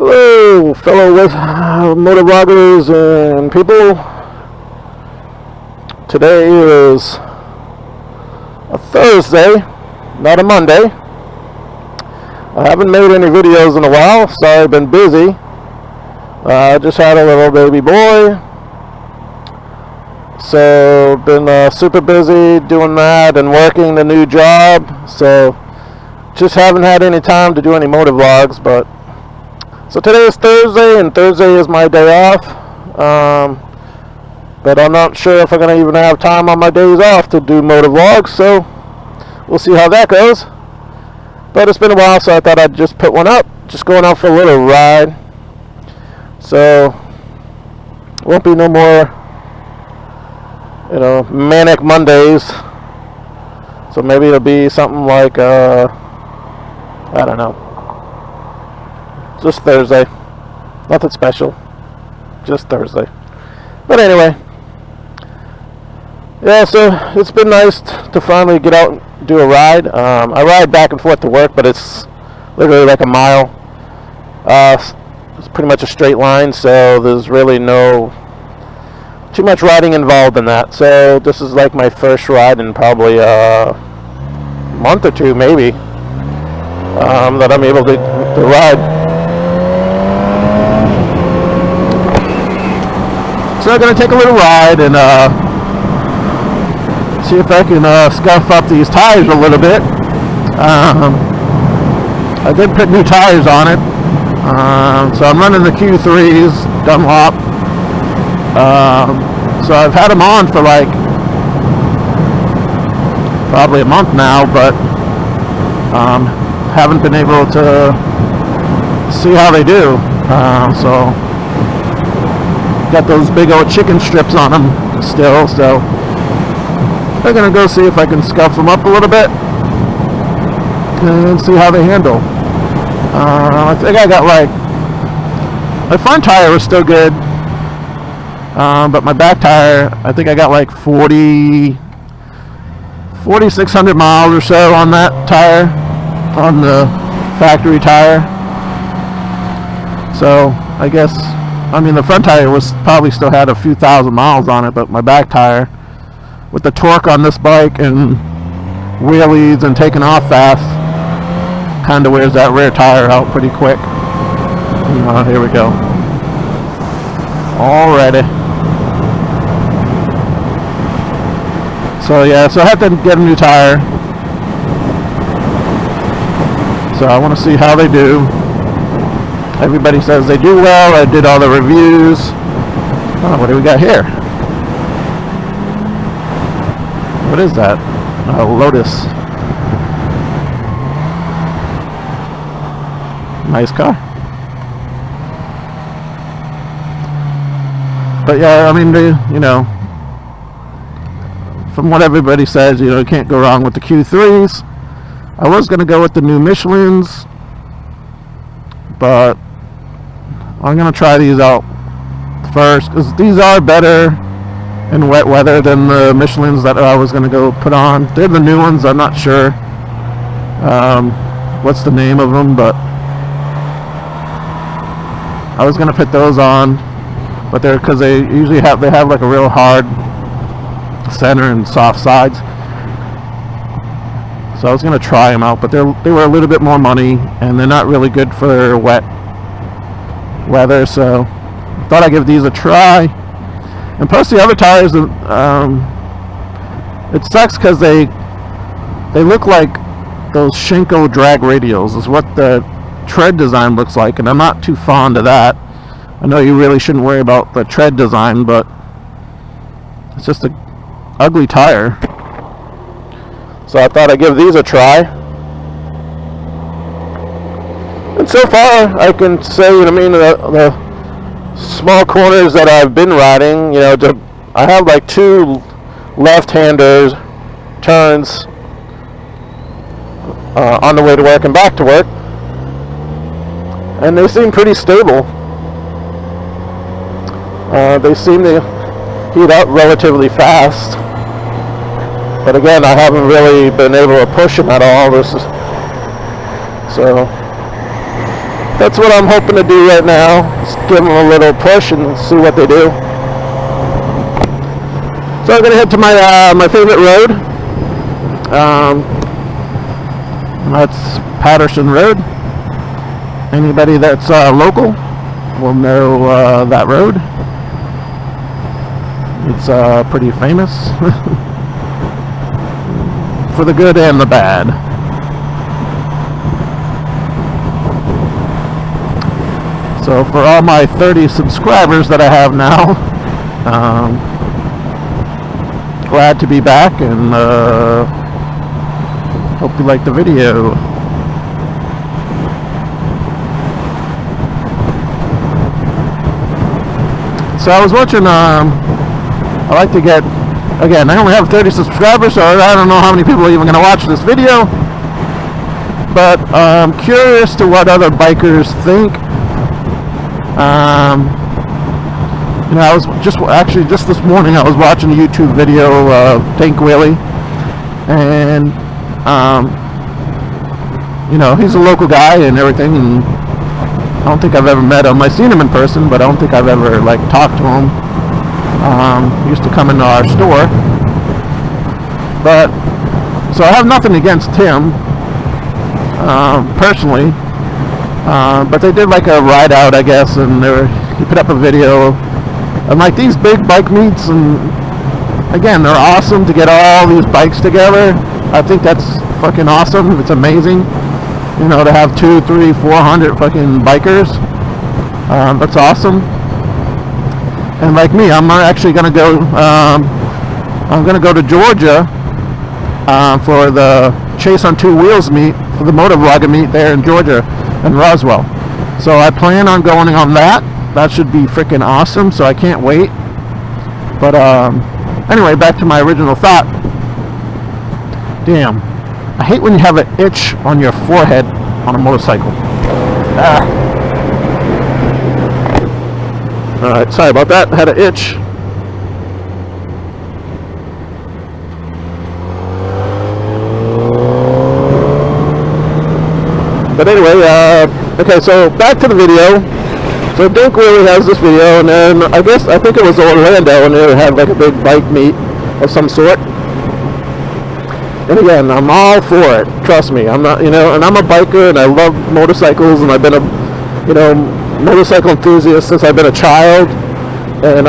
Hello, fellow motovloggers and people. Today is a Thursday, not a Monday. I haven't made any videos in a while. Sorry, I've been busy. I just had a little baby boy, so been super busy doing that and working the new job. So just haven't had any time to do any motovlogs, but. So today is Thursday, and Thursday is my day off, but I'm not sure if I'm going to even have time on my days off to do motovlogs, so we'll see how that goes. But it's been a while, so I thought I'd just put one up, just going out for a little ride. So, won't be no more, manic Mondays. So maybe it'll be something like, I don't know. Just Thursday. Nothing special. Just Thursday. But anyway. Yeah, so it's been nice to finally get out and do a ride. I ride back and forth to work, but it's literally like a mile. It's pretty much a straight line, so there's really no too much riding involved in that. So this is like my first ride in probably a month or two, maybe, that I'm able to ride. So I'm going to take a little ride and see if I can scuff up these tires a little bit. I did put new tires on it. So I'm running the Q3s, Dunlop. So I've had them on for like probably a month now, but haven't been able to see how they do. So got those big old chicken strips on them still, so I'm gonna go see if I can scuff them up a little bit and see how they handle. I think I got like, my front tire was still good, but my back tire, I think I got like 4,600 miles or so on that tire, on the factory tire. So I guess, the front tire was probably still had a few thousand miles on it, but my back tire, with the torque on this bike and wheelies and taking off fast, kind of wears that rear tire out pretty quick. Here we go. Alrighty. So yeah, so I have to get a new tire. So I want to see how they do. Everybody says they do well. I did all the reviews. What do we got here? What is that? A Lotus. Nice car. But yeah, from what everybody says, you can't go wrong with the Q3s. I was going to go with the new Michelins, but I'm going to try these out first, because these are better in wet weather than the Michelins that I was going to go put on. They're the new ones. I'm not sure what's the name of them, but I was going to put those on, but they're, because they usually have like a real hard center and soft sides. So I was going to try them out, but they were a little bit more money, and they're not really good for wet weather, so I thought I'd give these a try. And plus the other tires, it sucks because they look like those Shinko drag radials is what the tread design looks like, and I'm not too fond of that. I know you really shouldn't worry about the tread design, but it's just an ugly tire. So I thought I'd give these a try. And so far, I can say, the small corners that I've been riding, I have like 2 left-hander turns on the way to work and back to work. And they seem pretty stable. They seem to heat up relatively fast. But again, I haven't really been able to push them at all. So that's what I'm hoping to do right now. Just give them a little push and see what they do. So I'm gonna head to my favorite road. That's Patterson Road. Anybody that's local will know that road. It's pretty famous for the good and the bad. So for all my 30 subscribers that I have now, glad to be back, and hope you like the video. So I was watching, I like to get, again, I only have 30 subscribers, so I don't know how many people are even going to watch this video, but I'm curious to what other bikers think. You know, I was just this morning I was watching a YouTube video of Tank Willie, and you know, he's a local guy and everything, and I don't think I've ever met him. I've seen him in person, but I don't think I've ever like talked to him. He used to come into our store, but so I have nothing against him personally, but they did like a ride out, I guess, and he put up a video and like these big bike meets, and again, they're awesome to get all these bikes together. I think that's fucking awesome. It's amazing, you know, to have 200, 300, 400 fucking bikers. That's awesome. And like me, I'm actually gonna go. I'm gonna go to Georgia for the Chase on Two Wheels meet, for the motovlogger meet there in Georgia in Roswell. So I plan on going on that. That should be freaking awesome. So I can't wait. But anyway, back to my original thought. Damn, I hate when you have an itch on your forehead on a motorcycle. Alright, sorry about that. I had an itch. But anyway, okay, so back to the video. So Dink really has this video, and then I think it was Orlando, and they had like a big bike meet of some sort. And again, I'm all for it. Trust me, I'm not, you know, and I'm a biker, and I love motorcycles, and I've been a, you know, motorcycle enthusiast since I've been a child. And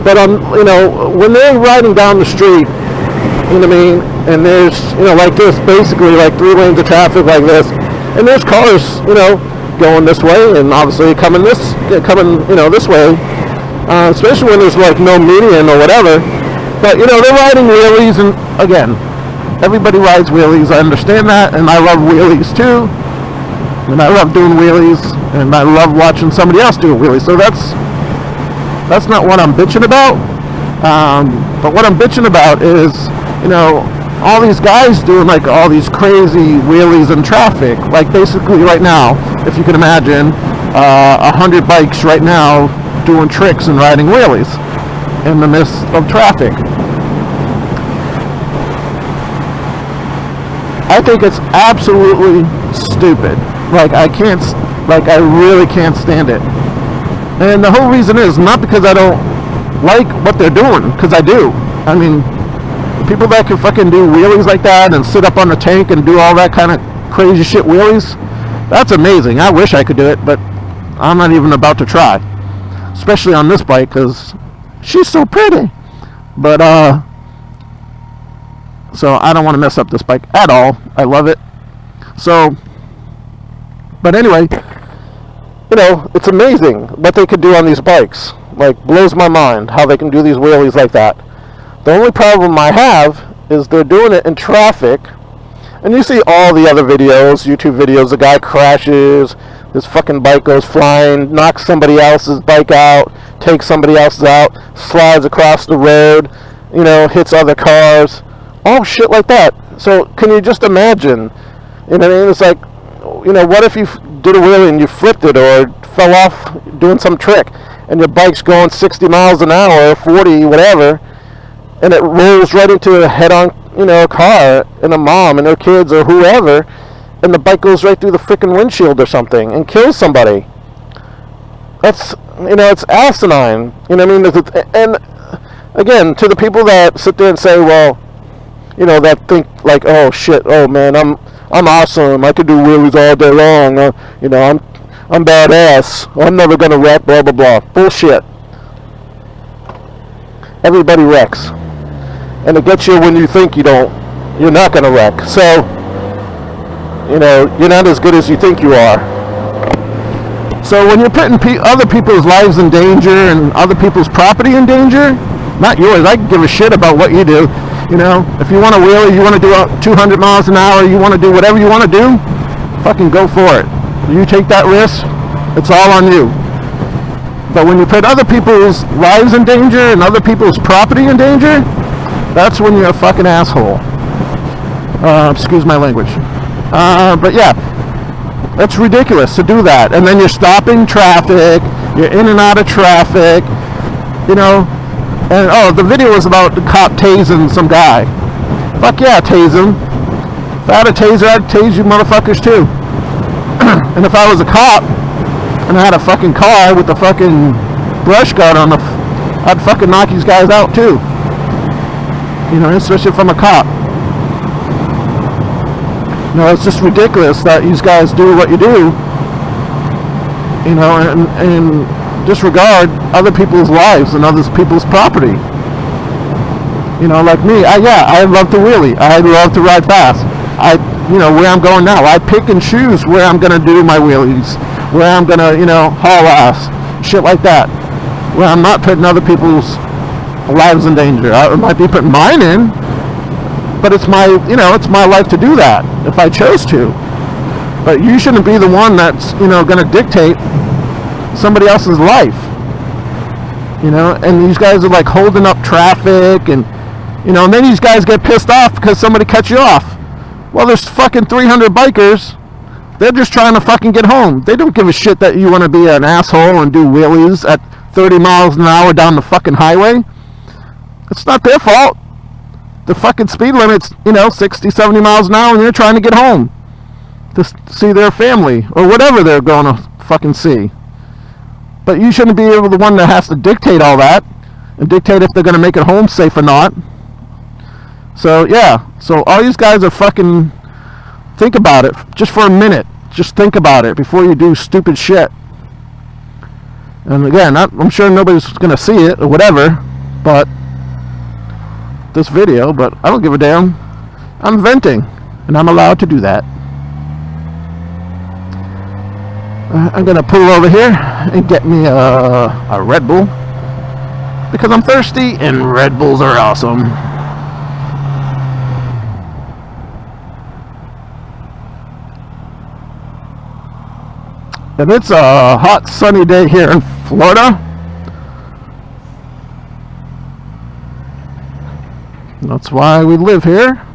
but you know, when they're riding down the street, you know what I mean, and there's, you know, like this, basically like 3 lanes of traffic like this, and there's cars, you know, going this way, and obviously coming, you know, this way, especially when there's like no median or whatever. But you know, they're riding wheelies, and again, everybody rides wheelies. I understand that, and I love wheelies too, and I love doing wheelies, and I love watching somebody else do a wheelie. So that's not what I'm bitching about. But what I'm bitching about is, you know, all these guys doing like all these crazy wheelies in traffic. Like basically right now, if you can imagine, 100 bikes right now doing tricks and riding wheelies in the midst of traffic. I think it's absolutely stupid. Like I really can't stand it. And the whole reason is not because I don't like what they're doing, because I do. I mean, people that can fucking do wheelies like that and sit up on the tank and do all that kind of crazy shit wheelies, that's amazing. I wish I could do it, but I'm not even about to try. Especially on this bike, because she's so pretty. But so I don't want to mess up this bike at all. I love it. So, but anyway, you know, it's amazing what they could do on these bikes. Like, blows my mind how they can do these wheelies like that. The only problem I have is they're doing it in traffic. And you see all the other videos, YouTube videos, the guy crashes, his fucking bike goes flying, knocks somebody else's bike out, takes somebody else's out, slides across the road, you know, hits other cars, all shit like that. So can you just imagine, you know what I mean? It's like, you know, what if you did a wheelie and you flipped it or fell off doing some trick, and your bike's going 60 miles an hour, 40, whatever, and it rolls right into a head-on, you know, car, and a mom and her kids or whoever, and the bike goes right through the freaking windshield or something and kills somebody. That's, it's asinine. You know what I mean? And again, to the people that sit there and say, well, that think like, oh shit, oh man, I'm awesome, I could do wheelies all day long, I'm badass, I'm never gonna wreck, blah blah blah. Bullshit. Everybody wrecks, and it gets you when you think you're not gonna wreck. So, you're not as good as you think you are. So when you're putting other people's lives in danger and other people's property in danger, not yours, I can give a shit about what you do. If you want to wheelie, you want to do 200 miles an hour, you want to do whatever you want to do, fucking go for it. You take that risk, it's all on you. But when you put other people's lives in danger and other people's property in danger, that's when you're a fucking asshole. Excuse my language. But yeah, that's ridiculous to do that. And then you're stopping traffic, you're in and out of traffic, And the video was about the cop tasing some guy. Fuck yeah, tase him. If I had a taser, I'd tase you motherfuckers too. And if I was a cop and I had a fucking car with the fucking brush gun on I'd fucking knock these guys out too. Especially if I'm a cop. It's just ridiculous that these guys do what you do. And disregard other people's lives and other people's property. Like me, I love to wheelie. I love to ride fast. Where I'm going now, I pick and choose where I'm gonna do my wheelies, where I'm gonna, haul ass, shit like that, where I'm not putting other people's lives in danger. I might be putting mine in, but it's my, it's my life to do that if I chose to. But you shouldn't be the one that's, gonna dictate somebody else's life, and these guys are like holding up traffic, and and then these guys get pissed off because somebody cuts you off. Well, there's fucking 300 bikers, they're just trying to fucking get home. They don't give a shit that you want to be an asshole and do wheelies at 30 miles an hour down the fucking highway. It's not their fault. The fucking speed limit's 60, 70 miles an hour, and they're trying to get home to see their family or whatever they're going to fucking see. But you shouldn't be the one that has to dictate all that and dictate if they're going to make it home safe or not. So, yeah. So, all these guys are fucking... Think about it. Just for a minute. Just think about it before you do stupid shit. And again, I'm sure nobody's going to see it or whatever, but... This video, but I don't give a damn. I'm venting, and I'm allowed to do that. I'm gonna pull over here and get me a Red Bull because I'm thirsty and Red Bulls are awesome. And it's a hot sunny day here in Florida. That's why we live here.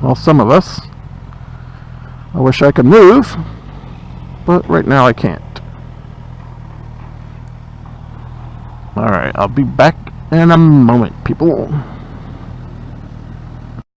Well, some of us. I wish I could move, but right now I can't. Alright, I'll be back in a moment, people.